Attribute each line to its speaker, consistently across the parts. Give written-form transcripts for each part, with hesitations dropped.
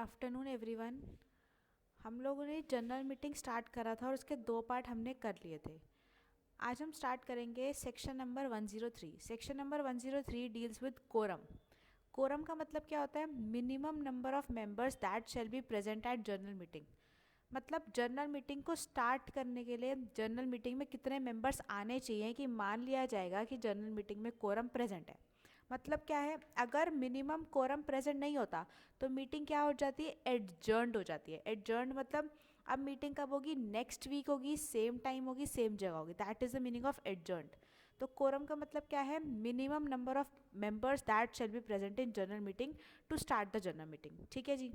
Speaker 1: Afternoon everyone. हम लोगों ने जनरल मीटिंग स्टार्ट करा था और उसके 2 पार्ट हमने कर लिए थे। आज हम स्टार्ट करेंगे section number 103। Section number 103 deals with quorum. Quorum का मतलब क्या होता है? Minimum number of members that shall be present at general meeting. मतलब जनरल मीटिंग को स्टार्ट करने के लिए जनरल मीटिंग में कितने मेंबर्स आने चाहिए कि मान लिया जाएगा कि जनरल मीटिंग में कोरम प्रेजेंट है। मतलब क्या है, अगर मिनिमम कोरम प्रेजेंट नहीं होता तो मीटिंग क्या हो जाती है? एडजर्न्ड हो जाती है। एडजर्न्ड मतलब अब मीटिंग कब होगी? नेक्स्ट वीक होगी, सेम टाइम होगी, सेम जगह होगी। That is the meaning of adjourned. तो कोरम का मतलब क्या है? Minimum number of members that shall be present in general meeting to start the general meeting. ठीक है जी।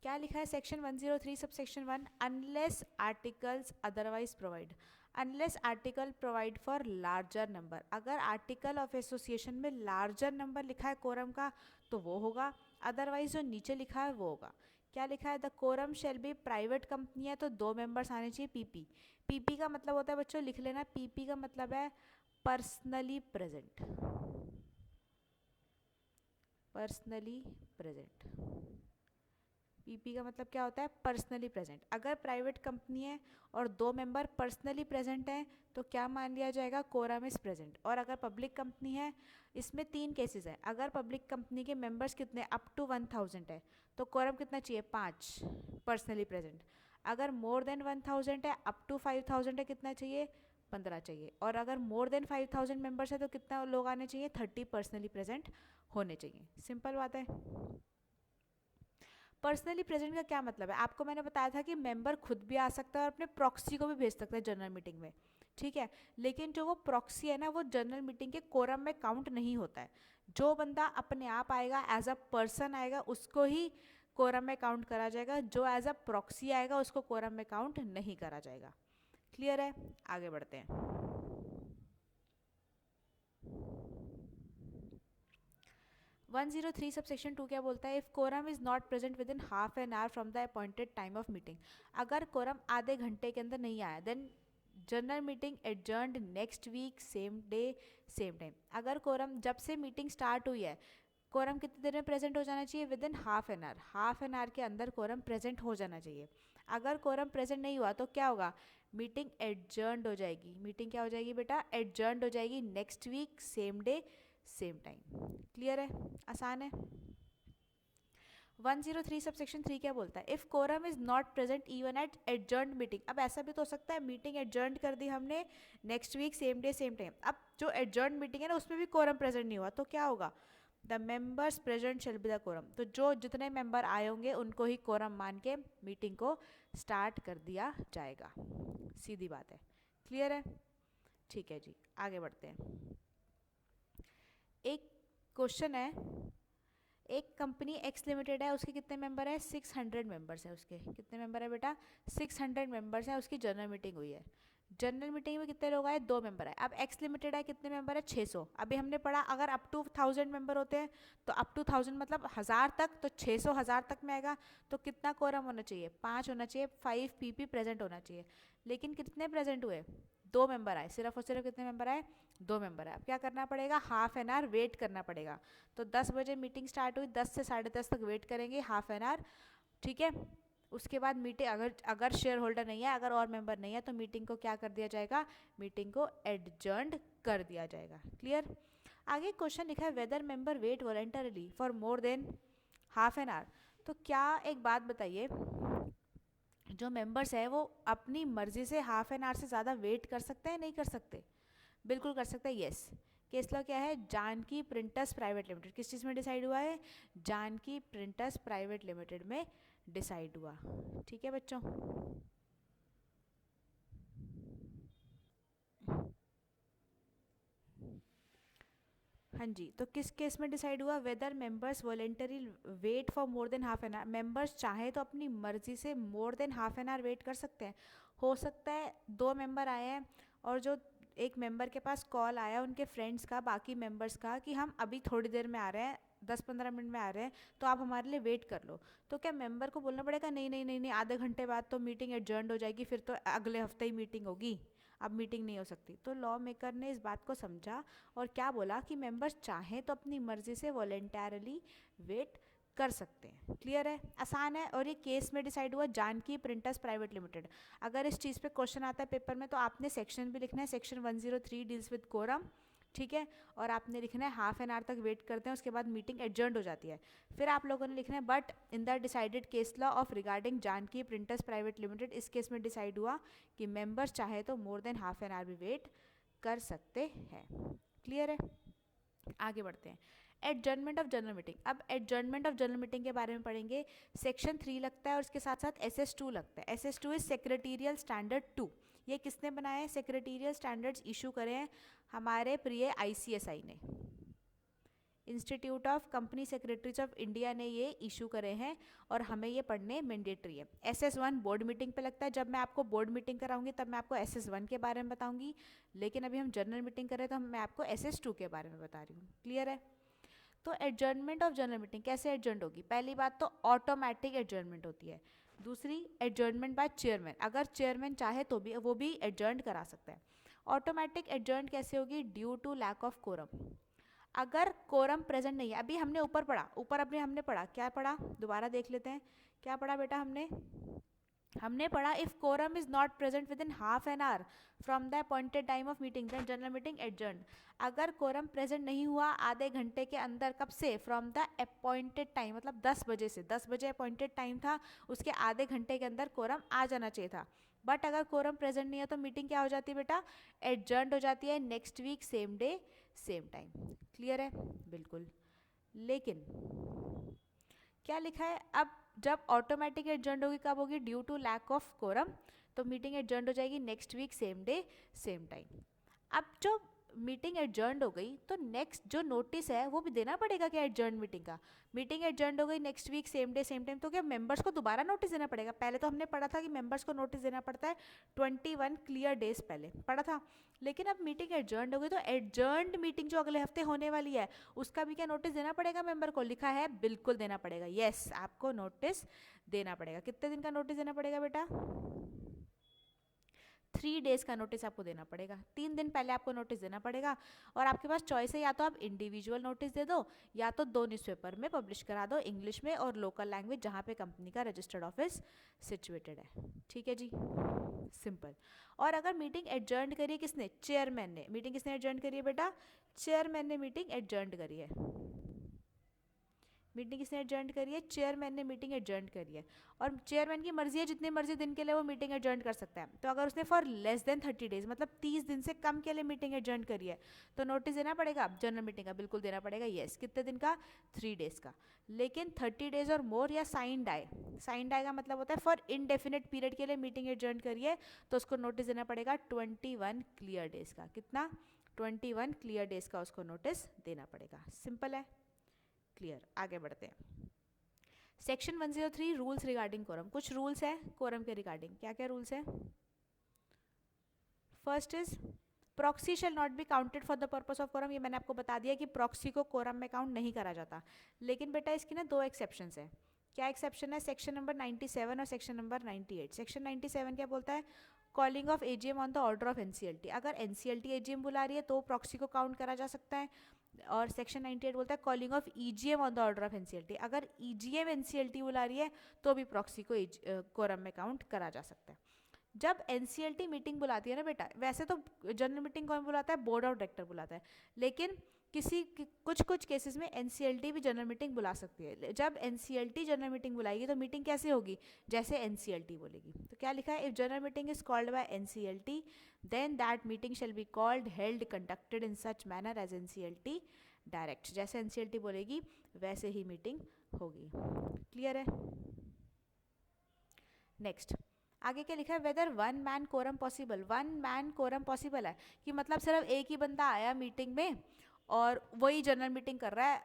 Speaker 1: क्या लिखा है section 103 sub section 1? Unless articles otherwise provide. Unless article provide for larger number. अगर आर्टिकल ऑफ एसोसिएशन में larger number लिखा है कोरम का तो वो होगा, अदरवाइज जो नीचे लिखा है वो होगा। क्या लिखा है? The quorum shall be, private company है तो 2 मेंबर्स आने चाहिए। पीपी। पीपी का मतलब होता है बच्चों, लिख लेना, पीपी का मतलब है personally present. Personally present. PP का मतलब क्या होता है? Personally present. अगर प्राइवेट कंपनी है और 2 मेंबर पर्सनली प्रेजेंट हैं तो क्या मान लिया जाएगा? Quorum is present. और अगर पब्लिक कंपनी है, इसमें 3 केसेस है। अगर पब्लिक कंपनी के मेंबर्स कितने, अप टू 1000 है तो कोरम कितना चाहिए? 5 पर्सनली प्रेजेंट। अगर मोर देन 1000 है, अप टू 5000 है, कितना चाहिए? 15 चाहिए। और अगर मोर देन 5000 मेंबर्स है तो कितना लोग आने चाहिए? 30 पर्सनली प्रेजेंट होने चाहिए। सिंपल बात है। पर्सनली प्रेजेंट का क्या मतलब है? आपको मैंने बताया था कि मेंबर खुद भी आ सकता है और अपने प्रॉक्सी को भी भेज सकता है जनरल मीटिंग में। ठीक है, लेकिन जो वो प्रॉक्सी है ना, वो जनरल मीटिंग के कोरम में काउंट नहीं होता है। जो बंदा अपने आप आएगा, एज अ पर्सन आएगा, उसको ही कोरम में काउंट करा जाएगा। जो एज अ प्रॉक्सी आएगा उसको कोरम में काउंट नहीं करा जाएगा। क्लियर है? आगे बढ़ते हैं। 103 सब सेक्शन 2 क्या बोलता है? If quorum is not present within half an hour from the appointed time of meeting. अगर कोरम आधे घंटे के अंदर नहीं आया, then general meeting adjourned next week, same day, same time. अगर कोरम जब से मीटिंग स्टार्ट हुई है, कोरम कितनी देर में प्रेजेंट हो जाना चाहिए? With in half an our. Half an our के अंदर कोरम प्रेजेंट हो जाना चाहिए। अगर कोरम प्रेजेंट नहीं हुआ तो क्या होगा? मीटिंग एडजर्न्ड हो जाएगी। मीटिंग क्या हो जाएगी बेटा? एडजर्न्ड हो जाएगी next week, same day, same time. Clear है? आसान है। 103 सब सेक्शन 3 क्या बोलता है? If quorum is not present even at adjourned meeting. अब ऐसा भी तो हो सकता है मीटिंग एडजर्न्ड कर दी हमने next week, same day, same time. अब जो एडजर्न्ड मीटिंग है ना, उसमें भी कोरम प्रेजेंट नहीं हुआ तो क्या होगा? The members present shall be the quorum. तो जो जितने मेंबर आए होंगे उनको ही कोरम मान के मीटिंग को स्टार्ट कर दिया जाएगा। सीधी बात है। क्लियर है? ठीक है जी, आगे बढ़ते हैं। एक क्वेश्चन है, एक कंपनी एक्स लिमिटेड है, उसके कितने मेंबर है? 600 मेंबर्स है। उसके कितने मेंबर है बेटा? 600 मेंबर्स है। उसकी जनरल मीटिंग हुई है। जनरल मीटिंग में कितने लोग आए? 2 मेंबर है। अब एक्स लिमिटेड है, कितने मेंबर है? 600। अभी हमने पढ़ा अगर अप टू 1000 मेंबर होते हैं तो अप टू 1000 मतलब 1000 तक, तो 600 1000 तक में आएगा। तो कितना कोरम होना चाहिए? 5 होना चाहिए। 5 पीपी प्रेजेंट होना चाहिए। लेकिन कितने प्रेजेंट हुए? 2 मेंबर आए। सिर्फ और सिर्फ कितने मेंबर आए? 2 मेंबर आए। अब क्या करना पड़ेगा? हाफ एन आवर वेट करना पड़ेगा। तो 10 बजे मीटिंग स्टार्ट हुई, 10 से 10:30 तक वेट करेंगे, हाफ एन आवर। ठीक है, उसके बाद मीटिंग, अगर अगर शेयर होल्डर नहीं है, अगर और मेंबर नहीं है तो मीटिंग को क्या कर दिया जाएगा? मीटिंग को एडजर्न्ड कर दिया जाएगा। क्लियर? आगे क्वेश्चन लिखा है, whether member wait voluntarily for more than half an hour. तो क्या, एक बात बताइए, जो मेंबर्स है वो अपनी मर्जी से हाफ एन आवर से ज़्यादा वेट कर सकते हैं? नहीं कर सकते? बिल्कुल कर सकते हैं। यस। केस लॉ क्या है? Janaki printers private limited. किस चीज़ में डिसाइड हुआ है? जानकी प्रिंटर्स प्राइवेट लिमिटेड में डिसाइड हुआ। ठीक है बच्चों? हाँ जी, तो किस केस में डिसाइड हुआ? Whether members voluntary wait for more than half an hour. Members चाहे तो अपनी मर्जी से more than half an hour wait कर सकते हैं। हो सकता है 2 मेंबर आए हैं और जो एक मेंबर के पास कॉल आया उनके फ्रेंड्स का, बाकी मेंबर्स का, कि हम अभी थोड़ी देर में आ रहे हैं, 10-15 मिनट में आ रहे हैं, तो आप हमारे लिए वेट कर लो। तो क्या मेंबर को बोलना पड़ेगा नहीं नहीं नहीं नहीं, आधे घंटे बाद तो मीटिंग एडजर्न्ड हो जाएगी, फिर तो अगले हफ्ते ही मीटिंग होगी, अब मीटिंग नहीं हो सकती? तो लॉ मेकर ने इस बात को समझा और क्या बोला कि मेंबर्स चाहें तो अपनी मर्जी से वॉलेंटरली वेट कर सकते हैं। क्लियर है, आसान है। और ये केस में डिसाइड हुआ जानकी प्रिंटर्स प्राइवेट लिमिटेड। अगर इस चीज़ पे क्वेश्चन आता है पेपर में तो आपने सेक्शन भी लिखना है, सेक्शन 103 डील्स विद कोरम, ठीक है। और आपने लिखना है हाफ एन आवर तक वेट करते हैं, उसके बाद मीटिंग एडजर्न हो जाती है। फिर आप लोगों ने लिखना है but in the decided case law of regarding Janaki printers private limited, इस केस में डिसाइड हुआ कि मेंबर्स चाहे तो more than half an hour भी वेट कर सकते हैं। क्लियर है, आगे बढ़ते हैं। Adjournment of general meeting. अब एडजर्नमेंट ऑफ जनरल मीटिंग के बारे में पढ़ेंगे। सेक्शन 3 लगता है और उसके साथ साथ SS2 लगता है। SS2 is secretarial standard 2। ये किसने बनाया है? सेक्रेटेरियल स्टैंडर्ड्स इशू करे हैं हमारे प्रिय ICSI ने, institute of company secretaries of India ने ये इशू करे हैं और हमें ये पढ़ने मैंडेटरी है। SS1 बोर्ड मीटिंग पे लगता है। जब मैं आपको बोर्ड मीटिंग कराऊंगी तब मैं आपको SS1 के बारे में बताऊंगी, लेकिन अभी हम जनरल मीटिंग कर रहे हैं तो मैं आपको SS2 के बारे में बता रही हूँ। क्लियर है। तो एडजर्नमेंट ऑफ जनरल मीटिंग कैसे एडजर्न होगी? पहली बात तो ऑटोमेटिक एडजर्नमेंट होती है। दूसरी एडजर्नमेंट बाय चेयरमैन, अगर चेयरमैन चाहे तो भी वो भी एडजर्न करा सकता है। ऑटोमेटिक एडजर्न कैसे होगी? Due to lack of quorum. अगर कोरम प्रेजेंट नहीं है, अभी हमने ऊपर पढ़ा, ऊपर अभी हमने पढ़ा, क्या पढ़ा दोबारा देख लेते हैं। क्या पढ़ा बेटा हमने पढ़ा if quorum is not present within half an hour from the appointed time of meeting then general meeting adjourn. अगर कोरम प्रेजेंट नहीं हुआ आधे घंटे के अंदर, कब से? फ्रॉम द अपॉइंटेड टाइम, मतलब 10 बजे से। 10 बजे अपॉइंटेड टाइम था, उसके आधे घंटे के अंदर कोरम आ जाना चाहिए था। बट अगर कोरम प्रेजेंट नहीं है तो मीटिंग क्या हो जाती है बेटा? एडजर्न हो जाती है next week same day same time. Clear है, बिल्कुल। लेकिन क्या लिखा है अब? जब ऑटोमेटिक एडजर्न होगी कब होगी? Due to lack of quorum, तो मीटिंग एडजर्न हो जाएगी next week same day same time. अब जो मीटिंग एडजर्न हो गई तो नेक्स्ट जो नोटिस है वो भी देना पड़ेगा क्या एडजर्न मीटिंग का? मीटिंग एडजर्न हो गई next week same day same time, तो क्या मेंबर्स को दोबारा नोटिस देना पड़ेगा? पहले तो हमने पढ़ा था कि मेंबर्स को नोटिस देना पड़ता है 21 क्लियर डेज पहले, पढ़ा था। लेकिन अब मीटिंग एडजर्न हो गई तो एडजर्नड मीटिंग जो अगले हफ्ते होने वाली है उसका भी क्या नोटिस देना पड़ेगा मेंबर को? लिखा है बिल्कुल देना पड़ेगा। यस, आपको नोटिस देना पड़ेगा। कितने दिन का नोटिस देना पड़ेगा बेटा? 3 डेज का नोटिस आपको देना पड़ेगा। 3 दिन पहले आपको नोटिस देना पड़ेगा। और आपके पास चॉइस है, या तो आप इंडिविजुअल नोटिस दे दो या तो 2 न्यूज़पेपर में पब्लिश करा दो, इंग्लिश में और लोकल लैंग्वेज जहाँ पे कंपनी का रजिस्टर्ड ऑफिस सिचुएटेड है। ठीक है जी, सिंपल। और अगर मीटिंग एडजर्न करी है किसने? चेयरमैन ने। मीटिंग किसने एडजर्न करी है बेटा? चेयरमैन ने मीटिंग एडजर्न करी है। मीटिंग किसने एडजर्न करी है? चेयरमैन ने मीटिंग एडजर्न करी है। और चेयरमैन की मर्जी है, जितनी मर्जी दिन के लिए वो मीटिंग एडजर्न कर सकता है। तो अगर उसने फॉर लेस देन 30 डेज, मतलब 30 दिन से कम के लिए मीटिंग एडजर्न करी है, तो नोटिस देना पड़ेगा जनरल मीटिंग का? बिल्कुल देना पड़ेगा। येस, कितने दिन का? 3 डेज का। लेकिन 30 डेज और मोर या साइंड आए, साइंड आए का मतलब होता है फॉर इनडेफिनेट पीरियड के लिए मीटिंग एडजर्न करिए, तो उसको नोटिस देना पड़ेगा 21 क्लियर डेज का। कितना? 21 क्लियर डेज का उसको नोटिस देना पड़ेगा। सिंपल है, क्लियर। आगे बढ़ते हैं। Section 103 rules regarding quorum. कुछ रूल्स है कोरम के रिगार्डिंग। क्या क्या रूल्स है? First is proxy shall not be counted for the purpose of quorum. ये मैंने आपको बता दिया कि प्रॉक्सी को कोरम में काउंट नहीं करा जाता। लेकिन बेटा इसकी ना 2 एक्सेप्शंस है। क्या एक्सेप्शन है? सेक्शन नंबर 97 और सेक्शन नंबर 98। सेक्शन 97 क्या बोलता है? Calling of AGM on the order of NCLT। अगर NCLT AGM बुला रही है तो प्रॉक्सी को काउंट करा जा सकता है। और सेक्शन 98 बोलता है calling of EGM on the order of NCLT। अगर EGM NCLT बुला रही है तो भी प्रॉक्सी को कोरम में काउंट करा जा सकता है। जब NCLT मीटिंग बुलाती है ना बेटा, वैसे तो जनरल मीटिंग कौन बुलाता है? बोर्ड ऑफ डायरेक्टर बुलाता है। लेकिन कुछ केसेस में NCLT भी जनरल मीटिंग बुला सकती है। जब NCLT जनरल मीटिंग बुलाएगी तो मीटिंग कैसे होगी? जैसे NCLT बोलेगी। तो क्या लिखा है? If general meeting is called by NCLT then that meeting shall be called held conducted in such manner as NCLT direct. जैसे NCLT बोलेगी वैसे ही मीटिंग होगी। क्लियर है? नेक्स्ट आगे क्या लिखा है? Whether 1 man quorum possible. 1 man quorum possible है कि मतलब सिर्फ एक ही बंदा आया मीटिंग में और वही जनरल मीटिंग कर रहा है,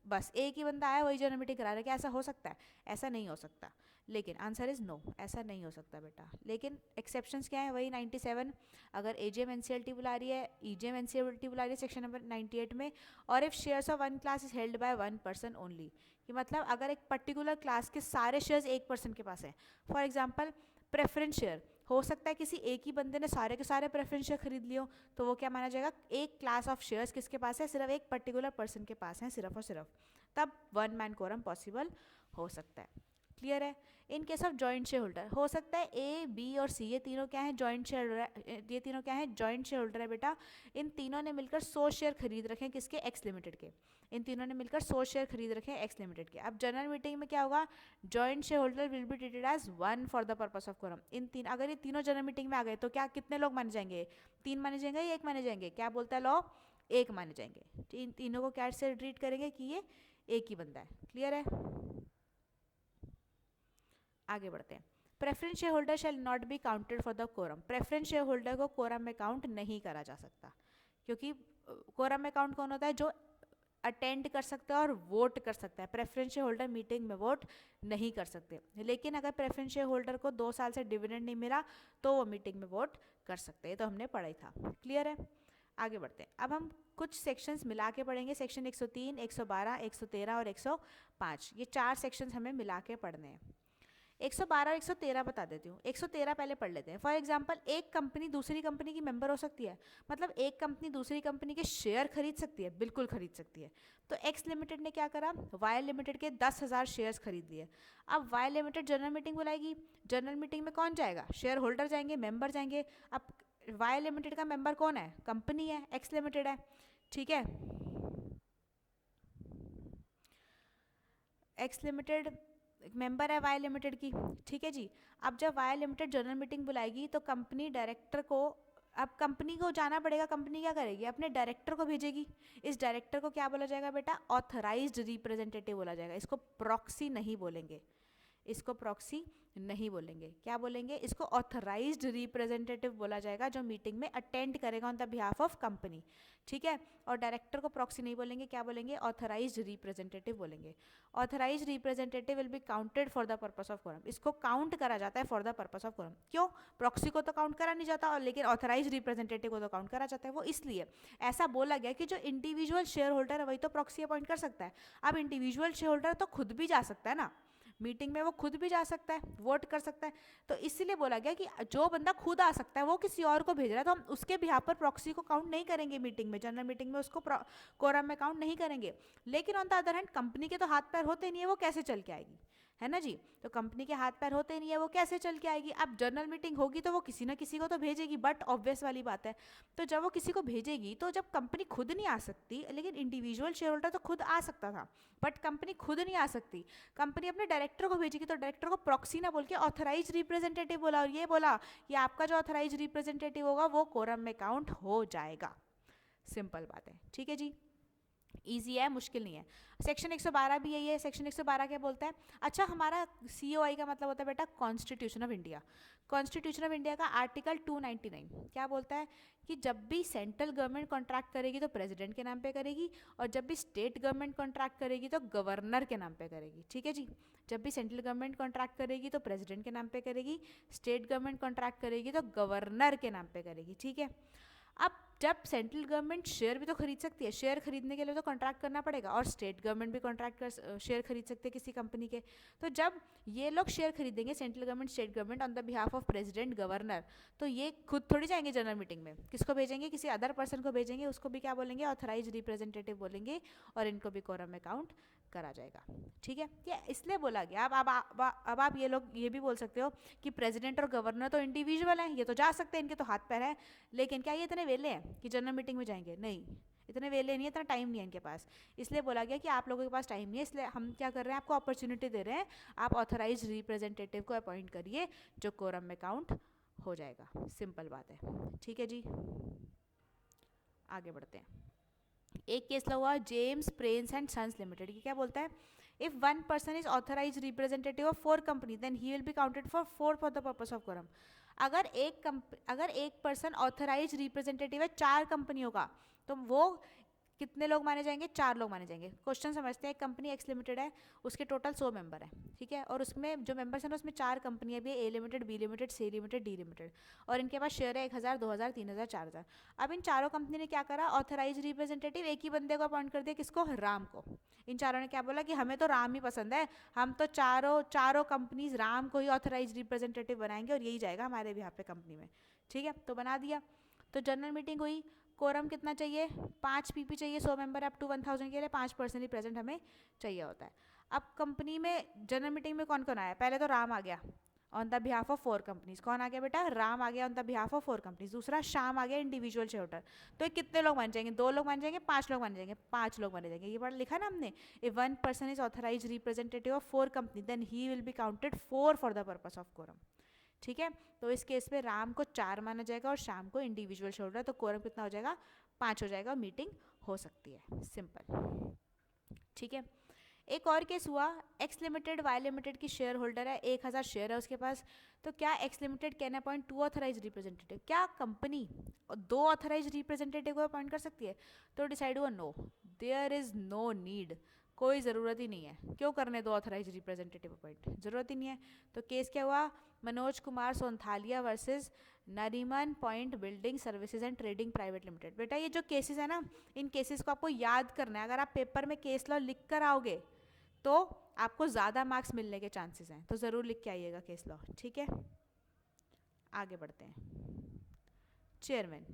Speaker 1: बस एक ही बंदा आया वही जनरल मीटिंग करा रहा है। क्या ऐसा हो सकता है? ऐसा नहीं हो सकता। लेकिन आंसर इज नो, ऐसा नहीं हो सकता बेटा। लेकिन एक्सेप्शंस क्या है? वही 97, अगर AGM NCLT बुला रही है, EGM NCLT बुला रही है सेक्शन नंबर 98 में, और if shares of 1 class is held by 1 person only. कि मतलब अगर एक पर्टिकुलर क्लास के सारे शेयर्स एक पर्सन के पास हैं, फॉर एग्जाम्पल प्रेफरेंस शेयर, हो सकता है किसी एक ही बंदे ने सारे के सारे प्रेफरेंस शेयर खरीद लियो, तो वो क्या माना जाएगा? एक क्लास ऑफ शेयर्स किसके पास है? सिर्फ एक पर्टिकुलर पर्सन के पास है, सिर्फ और सिर्फ। तब 1 मैन कोरम पॉसिबल हो सकता है। क्लियर है? In case of joint share holder हो सकता है ए, बी और सी, ये तीनों क्या है, जॉइंट शेयर होल्डर, ये तीनों क्या है, जॉइंट शेयर होल्डर है बेटा। इन तीनों ने मिलकर 100 शेयर खरीद रखे हैं, किसके, एक्स लिमिटेड के। इन तीनों ने मिलकर 100 शेयर खरीद रखे हैं एक्स लिमिटेड के। अब जनरल मीटिंग में क्या होगा, joint share holder will be treated as 1 for the purpose of quorum. इन तीन, अगर ये तीनों जनरल मीटिंग में आ गए तो क्या कितने लोग माने जाएंगे, 3 माने जाएंगे या 1 माने जाएंगे, क्या बोलता है लॉ, 1 माने जाएंगे। इन तीनों को क्या से ट्रीट करेंगे कि ये एक ही बंदा है। क्लियर है? आगे बढ़ते हैं। Preference share holder shall not be counted for the quorum. Preference share holder को कोरम में काउंट नहीं करा जा सकता, क्योंकि कोरम में काउंट कौन होता है, जो अटेंड कर सकता है और वोट कर सकता है। प्रेफरेंस शेयर होल्डर मीटिंग में वोट नहीं कर सकते, लेकिन अगर प्रेफरेंस शेयर होल्डर को 2 साल से डिविडेंड नहीं मिला तो वो मीटिंग में वोट कर सकते हैं। तो हमने पढ़ा ही था। क्लियर है? आगे बढ़ते हैं। अब हम कुछ सेक्शंस मिला के पढ़ेंगे। सेक्शन 103, 112, 113 और 105, ये 4 सेक्शंस हमें मिला के पढ़ने हैं। 112 और 113 बता देती हूँ। 113 पहले पढ़ लेते हैं। फॉर एग्जांपल, एक कंपनी दूसरी कंपनी की मेंबर हो सकती है, मतलब एक कंपनी दूसरी कंपनी के शेयर खरीद सकती है, बिल्कुल खरीद सकती है। तो एक्स लिमिटेड ने क्या करा, वाई लिमिटेड के 10,000 शेयर्स खरीद लिए। अब वाई लिमिटेड जनरल मीटिंग बुलाएगी, जनरल मीटिंग में कौन जाएगा, शेयर होल्डर जाएंगे, मेंबर जाएंगे। अब वाई लिमिटेड का मेंबर कौन है, कंपनी है, एक्स लिमिटेड है, ठीक है। एक्स लिमिटेड मेंबर है वाई लिमिटेड की, ठीक है जी। अब जब वाई लिमिटेड जनरल मीटिंग बुलाएगी तो कंपनी डायरेक्टर को, अब कंपनी को जाना पड़ेगा, कंपनी क्या करेगी, अपने डायरेक्टर को भेजेगी। इस डायरेक्टर को क्या बोला जाएगा बेटा, ऑथराइज्ड रिप्रेजेंटेटिव बोला जाएगा। इसको प्रॉक्सी नहीं बोलेंगे, इसको प्रॉक्सी नहीं बोलेंगे, क्या बोलेंगे, इसको ऑथराइज्ड रिप्रेजेंटेटिव बोला जाएगा, जो मीटिंग में अटेंड करेगा on the behalf of company, ठीक है। और डायरेक्टर को प्रॉक्सी नहीं बोलेंगे, क्या बोलेंगे, ऑथराइज्ड रिप्रेजेंटेटिव बोलेंगे। Authorised representative will be counted for the purpose of quorum. इसको काउंट करा जाता है for the purpose of quorum. क्यों, प्रॉक्सी को तो काउंट करा नहीं जाता, और लेकिन ऑथराइज्ड रिप्रेजेंटेटिव को तो काउंट करा जाता है। वो इसलिए ऐसा बोला गया कि जो इंडिविजुअल शेयर होल्डर है वही तो प्रॉक्सी अपॉइंट कर सकता है। अब इंडिविजुअल शेयर होल्डर तो खुद भी जा सकता है ना मीटिंग में, वो खुद भी जा सकता है, वोट कर सकता है। तो इसीलिए बोला गया कि जो बंदा खुद आ सकता है वो किसी और को भेज रहा है, तो हम उसके बिहाफ पर प्रॉक्सी को काउंट नहीं करेंगे मीटिंग में, जनरल मीटिंग में उसको कोरम में काउंट नहीं करेंगे। लेकिन on the other hand company के तो हाथ पैर होते नहीं है, वो कैसे चल के आएगी, है ना जी। तो कंपनी के हाथ पैर होते नहीं है, वो कैसे चल के आएगी। अब जनरल मीटिंग होगी तो वो किसी ना किसी को तो भेजेगी, बट ऑब्वियस वाली बात है। तो जब वो किसी को भेजेगी, तो जब कंपनी खुद नहीं आ सकती, लेकिन इंडिविजुअल शेयर होल्डर तो खुद आ सकता था, बट कंपनी खुद नहीं आ सकती, कंपनी अपने डायरेक्टर को भेजेगी। तो डायरेक्टर को प्रॉक्सी ना बोल के ऑथराइज रिप्रेजेंटेटिव बोला, और ये बोला कि आपका जो ऑथराइज रिप्रेजेंटेटिव होगा वो कोरम में काउंट हो जाएगा। सिंपल बात है, ठीक है जी, ईजी है, मुश्किल नहीं है। सेक्शन 112 भी यही है। सेक्शन 112 क्या बोलता है, अच्छा हमारा COI का मतलब होता है बेटा constitution of India. Constitution of India का आर्टिकल 299 क्या बोलता है कि जब भी सेंट्रल गवर्नमेंट कॉन्ट्रैक्ट करेगी तो प्रेसिडेंट के नाम पे करेगी, और जब भी स्टेट गवर्नमेंट कॉन्ट्रैक्ट करेगी तो गवर्नर के नाम पे करेगी, ठीक है जी। जब भी सेंट्रल गवर्नमेंट कॉन्ट्रैक्ट करेगी तो प्रेसिडेंट के नाम पे करेगी, स्टेट गवर्नमेंट कॉन्ट्रैक्ट करेगी तो गवर्नर के नाम पे करेगी, ठीक है। अब जब सेंट्रल गवर्नमेंट शेयर भी तो खरीद सकती है, शेयर खरीदने के लिए तो कॉन्ट्रैक्ट करना पड़ेगा, और स्टेट गवर्नमेंट भी कॉन्ट्रैक्ट कर शेयर खरीद सकते हैं किसी कंपनी के। तो जब ये लोग शेयर खरीदेंगे, central government, state government, on the behalf of president, governor, तो ये खुद थोड़ी जाएंगे जनरल मीटिंग में, किसको भेजेंगे, किसी अदर पर्सन को भेजेंगे, उसको भी क्या बोलेंगे, ऑथराइज रिप्रेजेंटेटिव बोलेंगे, और इनको भी कोरम में काउंट करा जाएगा, ठीक है। ये इसलिए बोला गया। अब आप ये लोग ये भी बोल सकते हो कि प्रेसिडेंट और गवर्नर तो इंडिविजुअल हैं, ये तो जा सकते हैं, इनके तो हाथ पैर हैं, लेकिन क्या ये इतने वेले हैं कि जनरल मीटिंग में जाएंगे, नहीं, इतने वेले नहीं है, इतना टाइम नहीं है इनके पास। इसलिए बोला गया कि आप लोगों के पास टाइम नहीं है, इसलिए हम क्या कर रहे हैं, आपको अपॉर्चुनिटी दे रहे हैं, आप ऑथराइज रिप्रेजेंटेटिव को अपॉइंट करिए जो कोरम में काउंट हो जाएगा। सिंपल बात है, ठीक है जी। आगे बढ़ते हैं। एक केस लगा हुआ James Prain and sons limited की, क्या बोलता है, if one person is authorise representative of 4 company then he will be counted for 4 for the purpose of quorum. अगर एक पर्सन ऑथराइज रिप्रेजेंटेटिव है 4 कंपनियों का, तो वो कितने लोग माने जाएंगे, 4 लोग माने जाएंगे। क्वेश्चन समझते हैं, एक कंपनी एक्स लिमिटेड है, उसके टोटल 100 मेंबर है, ठीक है, और उसमें जो मेंबर्स हैं ना, उसमें 4 कंपनियां भी है, A limited, B limited, C limited, D limited, और इनके पास शेयर है 1000, 2000, 3000, 4000। अब इन चारों कंपनी ने क्या करा, ऑथराइज रिप्रेजेंटेटिव एक ही बंदे को अपॉइंट कर दिया, किसको, राम को। इन चारों ने क्या बोला कि हमें तो राम ही पसंद है, हम तो चारों कंपनीज राम को ही ऑथराइज रिप्रेजेंटेटिव बनाएंगे, और यही जाएगा हमारे भी यहाँ पे कंपनी में, ठीक है। तो बना दिया। तो जनरल मीटिंग हुई, कोरम कितना चाहिए, 5 पीपी चाहिए, 100 मेंबर अप टू 1000 के लिए 5% ही प्रेजेंट हमें चाहिए होता है। अब कंपनी में जनरल मीटिंग में कौन कौन आया, पहले तो राम आ गया on the behalf of 4 companies. कौन आ गया बेटा, राम आ गया on the behalf of 4 companies. दूसरा श्याम आ गया इंडिविजुअल शेयर होल्डर। तो ये कितने लोग बन जाएंगे, 2 लोग बन जाएंगे, 5 लोग बन जाएंगे, 5 लोग बन जाएंगे। ये पढ़ा लिखा ना हमने, if 1 person is authorise representative of 4 company then he will be counted 4 for the purpose of quorum. ठीक है, तो इस केस में राम को 4 माना जाएगा और श्याम को इंडिविजुअल शेयर होल्डर, तो कोरम कितना हो जाएगा, 5 हो जाएगा और मीटिंग हो सकती है। सिंपल। ठीक है, एक और केस हुआ, एक्स लिमिटेड वाई लिमिटेड की शेयर होल्डर है, 1000 शेयर है उसके पास। तो क्या X limited can appoint 2 authorise representative, क्या कंपनी 2 ऑथराइज रिप्रेजेंटेटिव को अपॉइंट कर सकती है? तो डिसाइड हुआ no, there is no need, कोई ज़रूरत ही नहीं है। क्यों करने 2 ऑथराइज रिप्रेजेंटेटिव अपॉइंट, ज़रूरत ही नहीं है। तो केस क्या हुआ, Manoj Kumar Sonthalia versus Nariman point building services and trading private limited. बेटा ये जो केसेस है ना, इन केसेस को आपको याद करना है। अगर आप पेपर में केस लॉ लिख कर आओगे तो आपको ज़्यादा मार्क्स मिलने के चांसेस हैं, तो ज़रूर लिख के आइएगा केस लॉ। ठीक है, आगे बढ़ते हैं। चेयरमैन,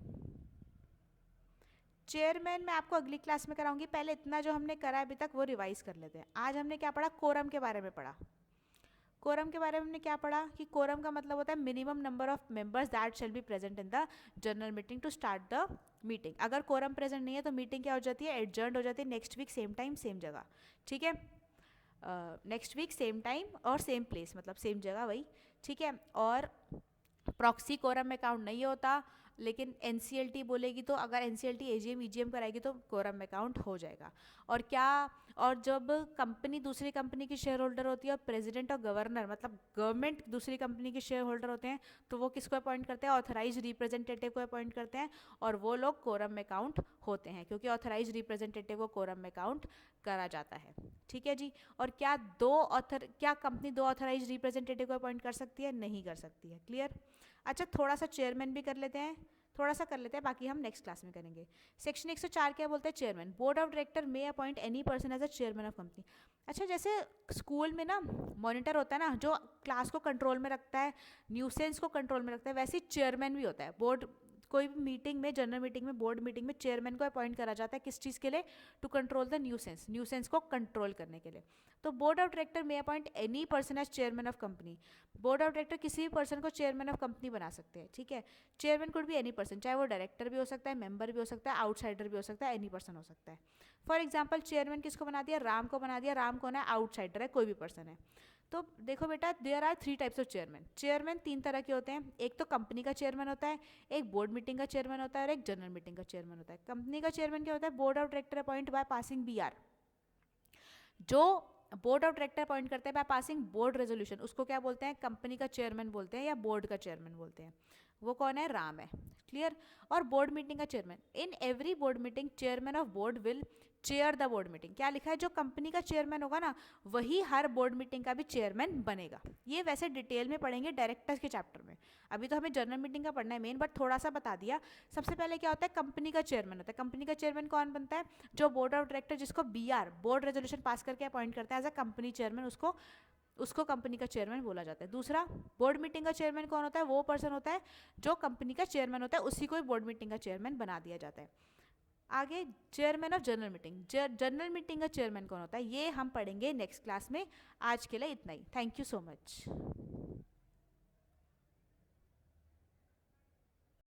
Speaker 1: चेयरमैन मैं आपको अगली क्लास में कराऊंगी, पहले इतना जो हमने करा अभी तक वो रिवाइज कर लेते हैं। आज हमने क्या पढ़ा, कोरम के बारे में पढ़ा। कोरम के बारे में हमने क्या पढ़ा कि कोरम का मतलब होता है minimum number of members that shall be present in the general meeting to start the meeting. अगर कोरम प्रेजेंट नहीं है तो मीटिंग क्या हो जाती है, एडजर्न हो जाती है next week same time same जगह। ठीक है, नेक्स्ट वीक सेम टाइम और सेम प्लेस, मतलब सेम जगह वही। ठीक है, और प्रॉक्सी कोरम में काउंट नहीं होता, लेकिन एनसीएलटी बोलेगी तो अगर एनसीएलटी एजीएम ईजीएम कराएगी तो कोरम में काउंट हो जाएगा। और क्या, और जब कंपनी दूसरी कंपनी की शेयर होल्डर होती है और प्रेसिडेंट और गवर्नर मतलब गवर्नमेंट दूसरी कंपनी के शेयर होल्डर होते हैं, तो वो किसको अपॉइंट करते हैं, ऑथराइज रिप्रेजेंटेटिव को अपॉइंट करते हैं, और वो लोग कोरम में काउंट होते हैं क्योंकि ऑथराइज रिप्रेजेंटेटिव को कोरम में काउंट करा जाता है। ठीक है जी, और क्या कंपनी 2 ऑथराइज रिप्रेजेंटेटिव को अपॉइंट कर सकती है, नहीं कर सकती है। क्लियर। अच्छा, थोड़ा सा चेयरमैन भी कर लेते हैं, थोड़ा सा कर लेते हैं, बाकी हम नेक्स्ट क्लास में करेंगे। सेक्शन 104 क्या बोलते हैं, chairman, board of director may appoint any person as a chairman of company. अच्छा, जैसे स्कूल में ना मॉनिटर होता है ना, जो क्लास को कंट्रोल में रखता है, न्यूसेंस को कंट्रोल में रखता है, वैसे ही चेयरमैन भी होता है। बोर्ड कोई भी मीटिंग में, जनरल मीटिंग में, बोर्ड मीटिंग में चेयरमैन को अपॉइंट करा जाता है, किस चीज़ के लिए, to control the nuisance, nuisance को कंट्रोल करने के लिए। तो board of director may appoint any person as chairman of company. Board of director किसी भी पर्सन को चेयरमैन ऑफ कंपनी बना सकते हैं। ठीक है, चेयरमैन कुड भी एनी पर्सन, चाहे वो डायरेक्टर भी हो सकता है, मेंबर भी हो सकता है, आउटसाइडर भी हो सकता है, एनी पर्सन हो सकता है। फॉर एग्जाम्पल चेयरमैन किसको बना दिया, राम को बना दिया। राम कौन है, आउटसाइडर है, कोई भी पर्सन है। तो देखो बेटा, there are 3 types of chairman. Chairman 3 तरह के होते हैं, एक तो कंपनी का चेयरमैन होता है, एक बोर्ड मीटिंग का चेयरमैन होता है और एक जनरल मीटिंग का चेयरमैन होता है। कंपनी का चेयरमैन क्या होता है, board of director appoint by passing BR। जो बोर्ड ऑफ डायरेक्टर अपॉइंट करते हैं बाय पासिंग बोर्ड रेजोल्यूशन, उसको क्या बोलते हैं, कंपनी का चेयरमैन बोलते हैं या बोर्ड का चेयरमैन बोलते हैं। वो कौन है, राम है। क्लियर। और बोर्ड मीटिंग का chairman, in every board meeting chairman of board will chair the board meeting. क्या लिखा है, जो कंपनी का चेयरमैन होगा ना, वही हर बोर्ड मीटिंग का भी चेयरमैन बनेगा। ये वैसे डिटेल में पढ़ेंगे डायरेक्टर्स के चैप्टर में, अभी तो हमें जनरल मीटिंग का पढ़ना है मेन, बट थोड़ा सा बता दिया। सबसे पहले क्या होता है, कंपनी का चेयरमैन होता है। कंपनी का चेयरमैन कौन बनता है, जो बोर्ड ऑफ डायरेक्टर जिसको BR बोर्ड रेजोल्यूशन पास करके अपॉइंट करता है एज अ कंपनी चेयरमैन, उसको कंपनी का चेयरमैन बोला जाता है। दूसरा, बोर्ड मीटिंग का चेयरमैन कौन होता है, वो पर्सन होता है जो कंपनी का चेयरमैन होता है, उसी को बोर्ड मीटिंग का चेयरमैन बना दिया जाता है। आगे chairman of general meeting, general meeting का चेयरमैन कौन होता है, ये हम पढ़ेंगे नेक्स्ट क्लास में। आज के लिए इतना ही, थैंक यू सो मच।